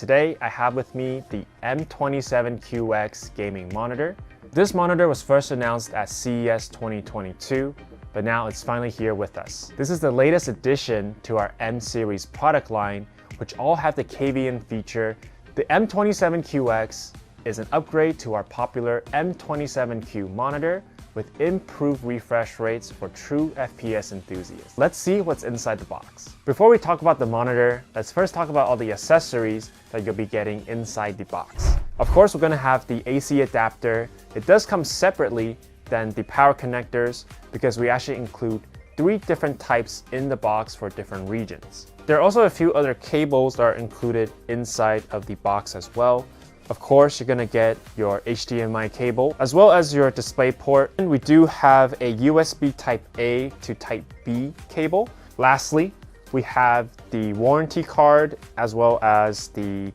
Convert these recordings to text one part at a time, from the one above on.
today I have with me the M27QX gaming monitor. This monitor was first announced at CES 2022, but now it's finally here with us. This is the latest addition to our M series product line, which all have the KVM feature. The M27QX is an upgrade to our popular M27Q monitor with improved refresh rates for true FPS enthusiasts. Let's see what's inside the box. Before we talk about the monitor, let's first talk about all the accessories that you'll be getting inside the box. Of course, we're gonna have the AC adapter. It does come separately than the power connectors because we actually include 3 different types in the box for different regions. There are also a few other cables that are included inside of the box as well. Of course, you're gonna get your HDMI cable as well as your display port. And we do have a USB Type A to Type B cable. Lastly, we have the warranty card as well as the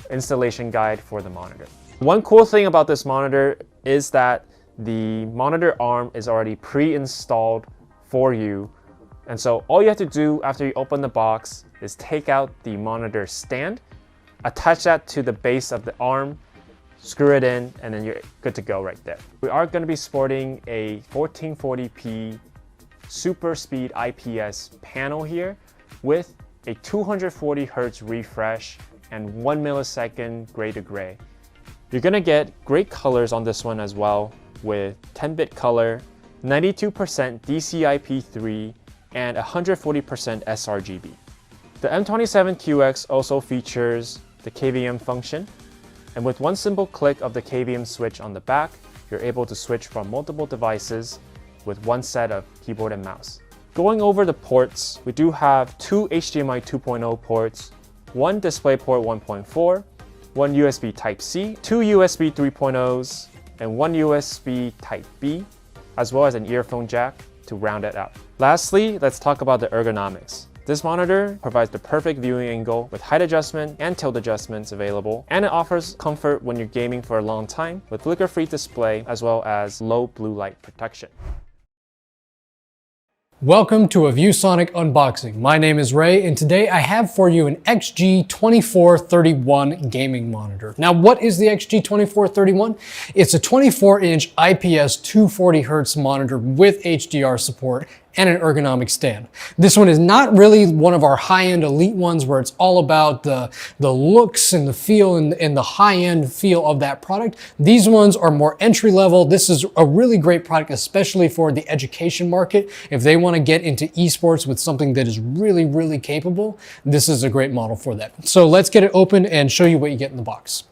installation guide for the monitor. One cool thing about this monitor is that the monitor arm is already pre-installed for you. And so all you have to do after you open the box is take out the monitor stand, attach that to the base of the arm, screw it in, and then you're good to go right there. We are going to be sporting a 1440p super speed IPS panel here with a 240 Hz refresh and 1 millisecond gray to gray. You're going to get great colors on this one as well with 10-bit color, 92% DCI-P3, and 140% sRGB. The M27QX also features the KVM function, and with one simple click of the KVM switch on the back, you're able to switch from multiple devices with one set of keyboard and mouse. Going over the ports, we do have 2 HDMI 2.0 ports, 1 DisplayPort 1.4, 1 USB Type-C, 2 USB 3.0s, and 1 USB Type-B, as well as an earphone jack to round it out. Lastly, let's talk about the ergonomics. This monitor provides the perfect viewing angle with height adjustment and tilt adjustments available, and it offers comfort when you're gaming for a long time with flicker-free display as well as low blue light protection. Welcome to a ViewSonic unboxing. My name is Ray, and today I have for you an XG2431 gaming monitor. Now, what is the XG2431? It's a 24-inch IPS 240 Hz monitor with HDR support and an ergonomic stand. This one is not really one of our high-end elite ones where it's all about the looks and the feel and the high-end feel of that product. These ones are more entry-level. This is a really great product, especially for the education market. If they want to get into esports with something that is really, really capable, this is a great model for that. So let's get it open and show you what you get in the box.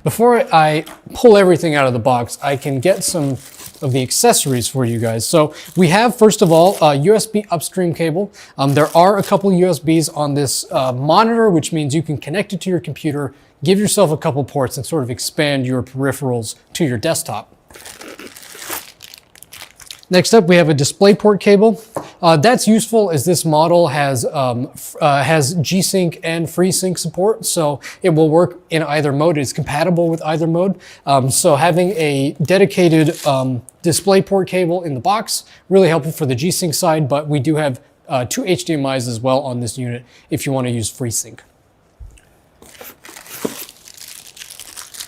Before I pull everything out of the box, I can get some of the accessories for you guys. So we have, first of all, a USB upstream cable. There are a couple USBs on this monitor, which means you can connect it to your computer, give yourself a couple ports, and sort of expand your peripherals to your desktop. Next up, we have a DisplayPort cable. That's useful as this model has G-Sync and FreeSync support, so it will work in either mode. It's compatible with either mode. So having a dedicated DisplayPort cable in the box, really helpful for the G-Sync side, but we do have 2 HDMIs as well on this unit if you want to use FreeSync.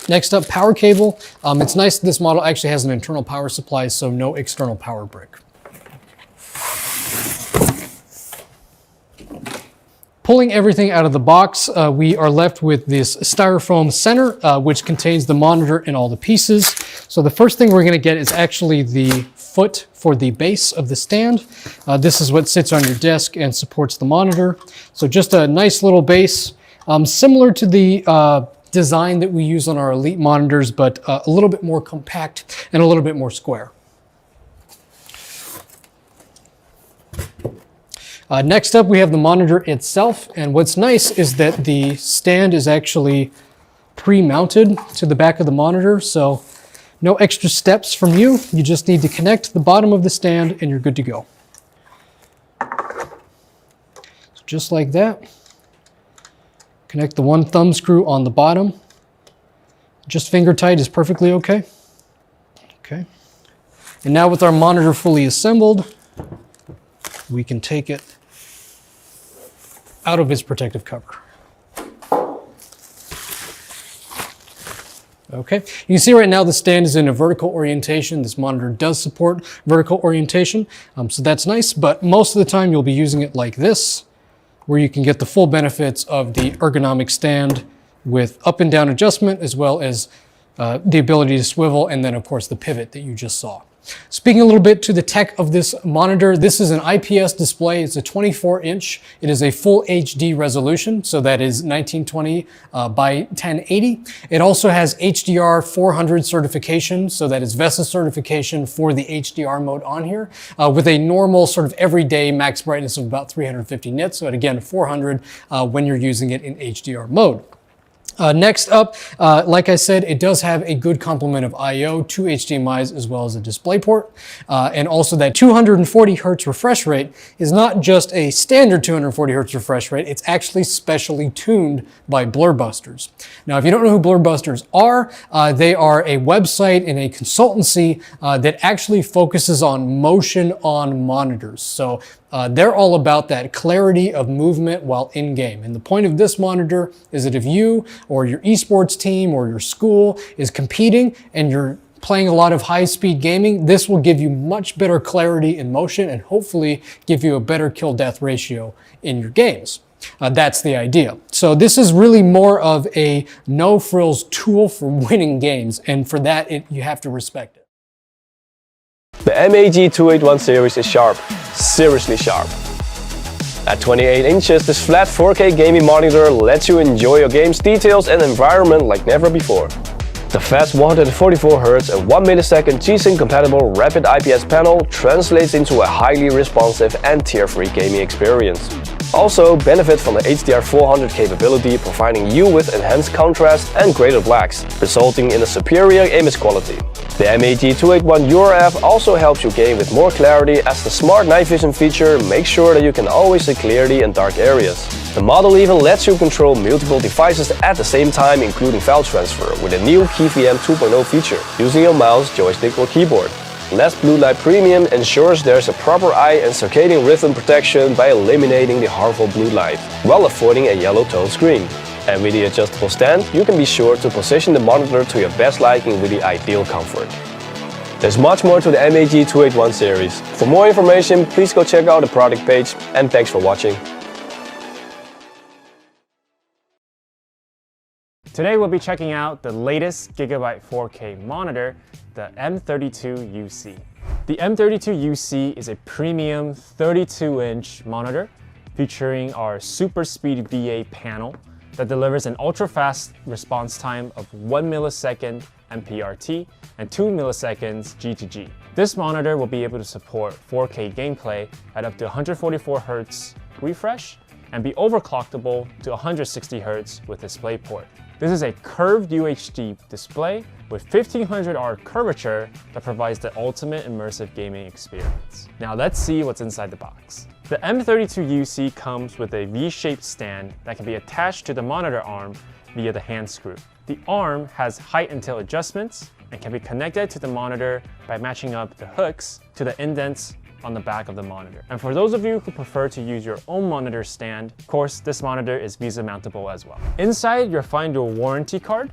Next up, power cable. It's nice that this model actually has an internal power supply, so no external power brick. Pulling everything out of the box, we are left with this styrofoam center, which contains the monitor and all the pieces. So the first thing we're going to get is actually the foot for the base of the stand. This is what sits on your desk and supports the monitor. So just a nice little base, similar to the design that we use on our elite monitors, but a little bit more compact and a little bit more square. Next up, we have the monitor itself, and what's nice is that the stand is actually pre-mounted to the back of the monitor, so no extra steps from you. You just need to connect the bottom of the stand and you're good to go. So just like that. Connect the one thumb screw on the bottom. Just finger tight is perfectly okay. Okay. And now with our monitor fully assembled, we can take it out of its protective cover. Okay, you can see right now the stand is in a vertical orientation. This monitor does support vertical orientation, so that's nice, but most of the time you'll be using it like this, where you can get the full benefits of the ergonomic stand with up and down adjustment, as well as the ability to swivel, and then of course the pivot that you just saw. Speaking a little bit to the tech of this monitor, this is an IPS display. It's a 24-inch. It is a full HD resolution, so that is 1920 by 1080. It also has HDR 400 certification, so that is VESA certification for the HDR mode on here, with a normal sort of everyday max brightness of about 350 nits. So again, 400 when you're using it in HDR mode. Next up, like I said, it does have a good complement of I/O, 2 HDMIs, as well as a DisplayPort. And also that 240 Hz refresh rate is not just a standard 240 Hz refresh rate, it's actually specially tuned by Blurbusters. Now, if you don't know who Blurbusters are, they are a website and a consultancy that actually focuses on motion on monitors. So they're all about that clarity of movement while in-game. And the point of this monitor is that if you or your esports team or your school is competing and you're playing a lot of high-speed gaming, this will give you much better clarity in motion and hopefully give you a better kill-death ratio in your games. That's the idea. So this is really more of a no-frills tool for winning games, and for that, you have to respect it. The MAG281 series is sharp, seriously sharp. At 28 inches, this flat 4K gaming monitor lets you enjoy your game's details and environment like never before. The fast 144Hz and 1 millisecond G-Sync compatible rapid IPS panel translates into a highly responsive and tear-free gaming experience. Also benefit from the HDR 400 capability, providing you with enhanced contrast and greater blacks, resulting in a superior image quality. The MAG281URF also helps you game with more clarity, as the smart night vision feature makes sure that you can always see clearly in dark areas. The model even lets you control multiple devices at the same time, including file transfer with a new KVM 2.0 feature, using your mouse, joystick or keyboard. Less Blue Light Premium ensures there's a proper eye and circadian rhythm protection by eliminating the harmful blue light, while avoiding a yellow tone screen. And with the adjustable stand, you can be sure to position the monitor to your best liking with the ideal comfort. There's much more to the MAG281 series. For more information, please go check out the product page, and thanks for watching. Today we'll be checking out the latest Gigabyte 4K monitor, the M32UC. The M32UC is a premium 32-inch monitor featuring our Super Speed VA panel that delivers an ultra-fast response time of 1 millisecond MPRT and 2 milliseconds G2G. This monitor will be able to support 4K gameplay at up to 144 Hz refresh and be overclockable to 160 Hz with DisplayPort. This is a curved UHD display with 1500R curvature that provides the ultimate immersive gaming experience. Now let's see what's inside the box. The M32UC comes with a V-shaped stand that can be attached to the monitor arm via the hand screw. The arm has height and tail adjustments and can be connected to the monitor by matching up the hooks to the indents on the back of the monitor. And for those of you who prefer to use your own monitor stand, of course, this monitor is Visa mountable as well. Inside, you'll find your warranty card,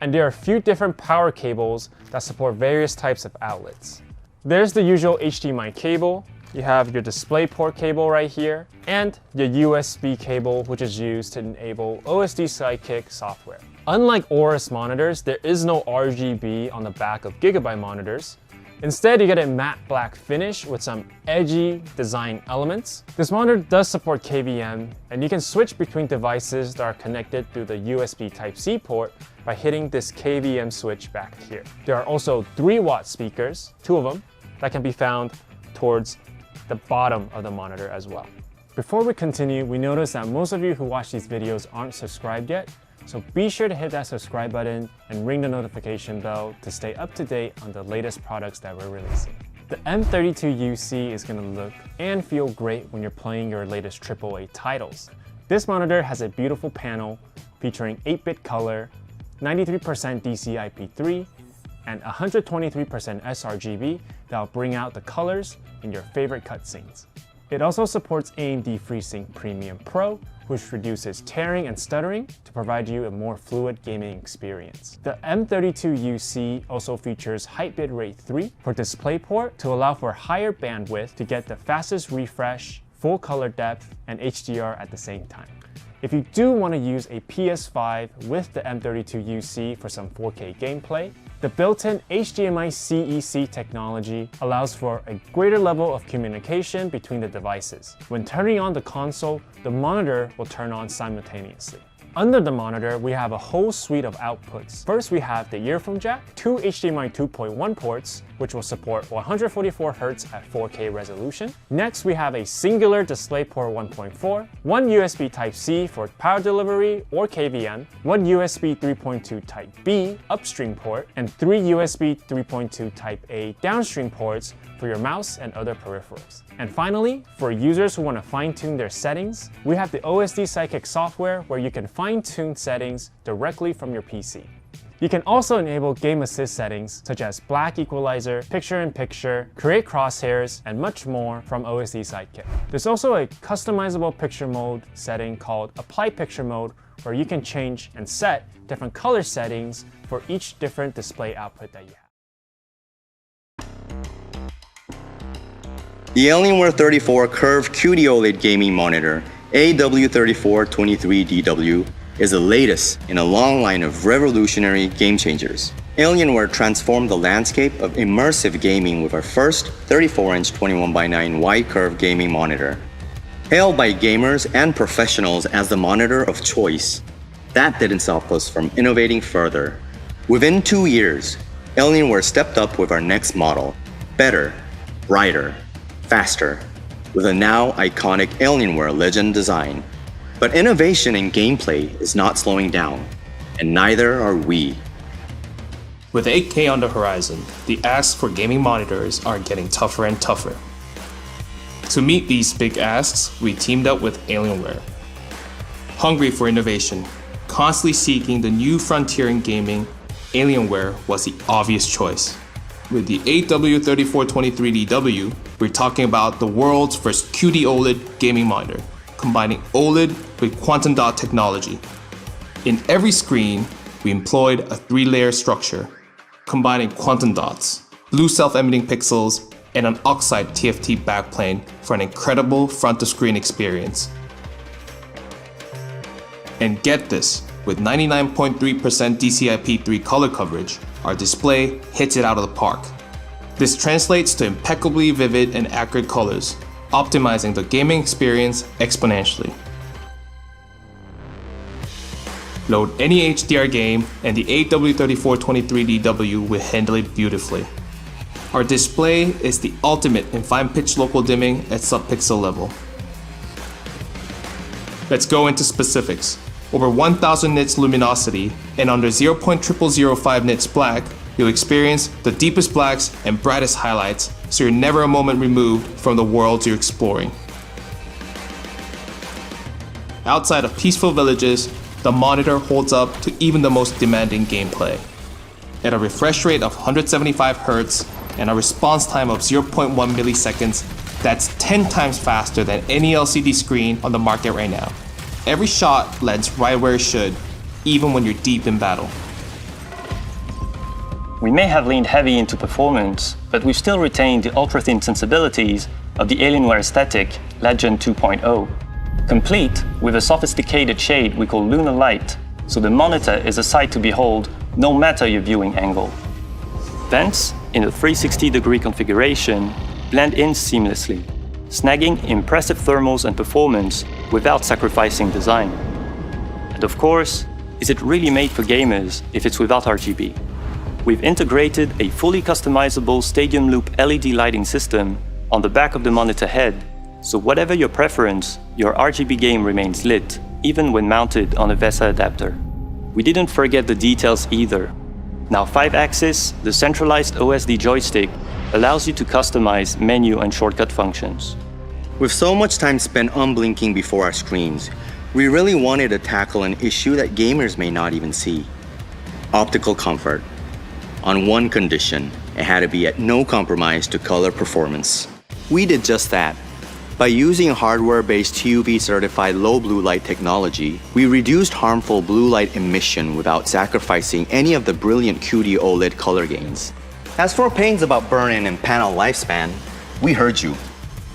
and there are a few different power cables that support various types of outlets. There's the usual HDMI cable, you have your DisplayPort cable right here, and your USB cable, which is used to enable OSD Sidekick software. Unlike Aorus monitors, there is no RGB on the back of Gigabyte monitors. Instead, you get a matte black finish with some edgy design elements. This monitor does support KVM, and you can switch between devices that are connected through the USB Type-C port by hitting this KVM switch back here. There are also 3-watt speakers, 2 of them, that can be found towards the bottom of the monitor as well. Before we continue, we noticed that most of you who watch these videos aren't subscribed yet, so be sure to hit that subscribe button and ring the notification bell to stay up to date on the latest products that we're releasing. The M32UC is going to look and feel great when you're playing your latest AAA titles. This monitor has a beautiful panel featuring 8-bit color, 93% DCI-P3, and 123% sRGB that'll bring out the colors in your favorite cutscenes. It also supports AMD FreeSync Premium Pro, which reduces tearing and stuttering to provide you a more fluid gaming experience. The M32UC also features high bitrate 3 for DisplayPort to allow for higher bandwidth to get the fastest refresh, full color depth, and HDR at the same time. If you do want to use a PS5 with the M32UC for some 4K gameplay, the built-in HDMI CEC technology allows for a greater level of communication between the devices. When turning on the console, the monitor will turn on simultaneously. Under the monitor, we have a whole suite of outputs. First, we have the earphone jack, 2 HDMI 2.1 ports, which will support 144Hz at 4K resolution. Next, we have a singular DisplayPort 1.4, 1 USB Type-C for power delivery or KVM, 1 USB 3.2 Type-B upstream port, and 3 USB 3.2 Type-A downstream ports for your mouse and other peripherals. And finally, for users who want to fine-tune their settings, we have the OSD Sidekick software where you can fine-tune settings directly from your PC. You can also enable game assist settings such as black equalizer, picture-in-picture, create crosshairs, and much more from OSD Sidekick. There's also a customizable picture mode setting called Apply Picture Mode where you can change and set different color settings for each different display output that you have. The Alienware 34 Curved QD-OLED gaming monitor, AW3423DW, is the latest in a long line of revolutionary game changers. Alienware transformed the landscape of immersive gaming with our first 34-inch 21:9 wide curve gaming monitor. Hailed by gamers and professionals as the monitor of choice, that didn't stop us from innovating further. Within 2 years, Alienware stepped up with our next model, better, brighter, faster, with a now iconic Alienware Legend design. But innovation in gameplay is not slowing down, and neither are we. With 8K on the horizon, the asks for gaming monitors are getting tougher and tougher. To meet these big asks, we teamed up with Alienware. Hungry for innovation, constantly seeking the new frontier in gaming, Alienware was the obvious choice. With the AW3423DW, we're talking about the world's first QD-OLED gaming monitor, combining OLED with quantum dot technology. In every screen, we employed a 3-layer structure, combining quantum dots, blue self-emitting pixels, and an oxide TFT backplane for an incredible front-to-screen experience. And get this, with 99.3% DCI-P3 color coverage, our display hits it out of the park. This translates to impeccably vivid and accurate colors, optimizing the gaming experience exponentially. Load any HDR game and the AW3423DW will handle it beautifully. Our display is the ultimate in fine pitch local dimming at sub-pixel level. Let's go into specifics. Over 1000 nits luminosity and under 0.0005 nits black, you'll experience the deepest blacks and brightest highlights, so you're never a moment removed from the worlds you're exploring. Outside of peaceful villages, the monitor holds up to even the most demanding gameplay. At a refresh rate of 175 Hz and a response time of 0.1 milliseconds, that's 10 times faster than any LCD screen on the market right now. Every shot lands right where it should, even when you're deep in battle. We may have leaned heavy into performance, but we've still retained the ultra-thin sensibilities of the Alienware aesthetic Legend 2.0, complete with a sophisticated shade we call Lunar Light, so the monitor is a sight to behold no matter your viewing angle. Vents in a 360-degree configuration blend in seamlessly, snagging impressive thermals and performance without sacrificing design. And of course, is it really made for gamers if it's without RGB? We've integrated a fully customizable Stadium Loop LED lighting system on the back of the monitor head, so whatever your preference, your RGB game remains lit, even when mounted on a VESA adapter. We didn't forget the details either. Now 5-axis, the centralized OSD joystick allows you to customize menu and shortcut functions. With so much time spent unblinking before our screens, we really wanted to tackle an issue that gamers may not even see: optical comfort. on one condition: it had to be at no compromise to color performance. We did just that. By using hardware-based TUV-certified low blue light technology, we reduced harmful blue light emission without sacrificing any of the brilliant QD-OLED color gains. As for pains about burn-in and panel lifespan, we heard you.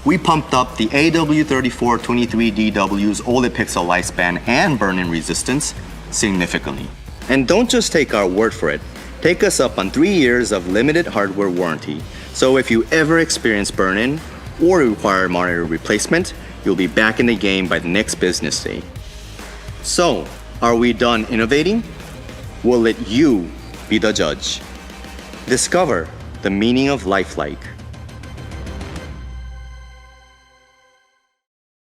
We pumped up the AW3423DW's OLED pixel lifespan and burn-in resistance significantly. And don't just take our word for it. Take us up on 3 years of limited hardware warranty. So if you ever experience burn-in or require monitor replacement, you'll be back in the game by the next business day. So, are we done innovating? We'll let you be the judge. Discover the meaning of lifelike.